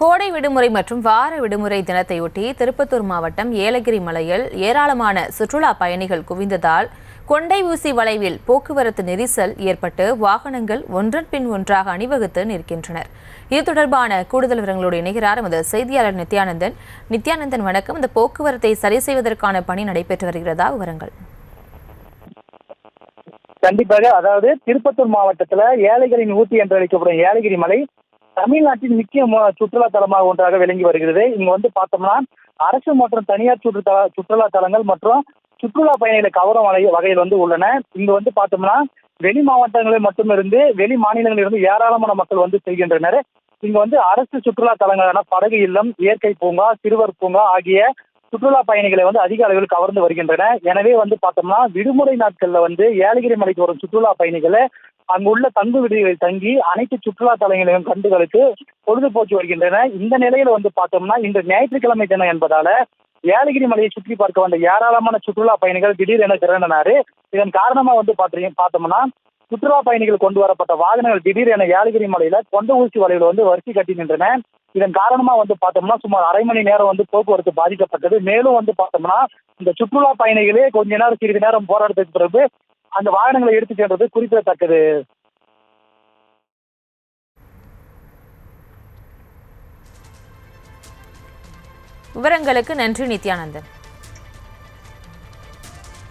கோடை விடுமுறை மற்றும் வார விடுமுறை தினத்தையொட்டி திருப்பத்தூர் மாவட்டம் ஏலகிரி மலையில் ஏராளமான சுற்றுலா பயணிகள் குவிந்ததால் கொண்டை ஊசி வளைவில் போக்குவரத்து நெரிசல் ஏற்பட்டு வாகனங்கள் ஒன்றன் பின் ஒன்றாக அணிவகுத்து நிற்கின்றனர். இது தொடர்பான கூடுதல் விவரங்களோடு இணைகிறார் எமது செய்தியாளர் நித்யானந்தன். வணக்கம். இந்த போக்குவரத்தை சரி செய்வதற்கான பணி நடைபெற்று வருகிறதா? விவரங்கள். கண்டிப்பாக. அதாவது திருப்பத்தூர் மாவட்டத்துல ஏலகிரியின் ஊட்டி என்று அழைக்கப்படும் ஏலகிரி மலை தமிழ்நாட்டின் முக்கிய சுற்றுலா தலமாக ஒன்றாக விளங்கி வருகிறது. இங்க பார்த்தோம்னா அரசு மற்றும் தனியார் சுற்றுலா தலங்கள் மற்றும் சுற்றுலா பயணிகளை கவரும் வகையில் உள்ளன. இங்க பார்த்தோம்னா வெளி மாவட்டங்களில் மட்டுமிருந்து வெளி மாநிலங்களில் இருந்து ஏராளமான மக்கள் செல்கின்றனர். இங்க அரசு சுற்றுலா தலங்களான படகு இல்லம், இயற்கை பூங்கா, சிறுவர் பூங்கா ஆகிய சுற்றுலா பயணிகளை அதிக அளவில் கவர்ந்து வருகின்றன. எனவே பார்த்தோம்னா விடுமுறை நாட்கள்ல ஏலகிரி மலைக்கு வரும் சுற்றுலா பயணிகளை அங்குள்ள தங்கு விடுதிகளில் தங்கி அனைத்து சுற்றுலா தலங்களையும் கண்டுகளுக்கு பொழுதுபோக்கி வருகின்றன. இந்த நிலையில பார்த்தோம்னா இன்று ஞாயிற்றுக்கிழமை தினம் என்பதால ஏலகிரி மலையை சுற்றி பார்க்க வந்த ஏராளமான சுற்றுலா பயணிகள் திடீரென திரண்டனர். இதன் காரணமா பார்த்தோம்னா சுற்றுலா பயணிகள் கொண்டு வரப்பட்ட வாகனங்கள் திடீரென ஏலகிரி மலையில கொண்ட ஊசி வலையில் வரிசை கட்டி நின்றன. இதன் காரணமா பார்த்தோம்னா சுமார் அரை மணி நேரம் போக்குவரத்து பாதிக்கப்பட்டது. மேலும் பார்த்தோம்னா இந்த சுற்றுலா பயணிகளே கொஞ்ச நேரம் சிறிது நேரம் போராட்டத்துக்கு பிறகு அந்த வாகனங்களை எடுத்து சென்றது குறிப்பிடத்தக்கது. விவரங்களுக்கு நன்றி நித்யானந்தன்.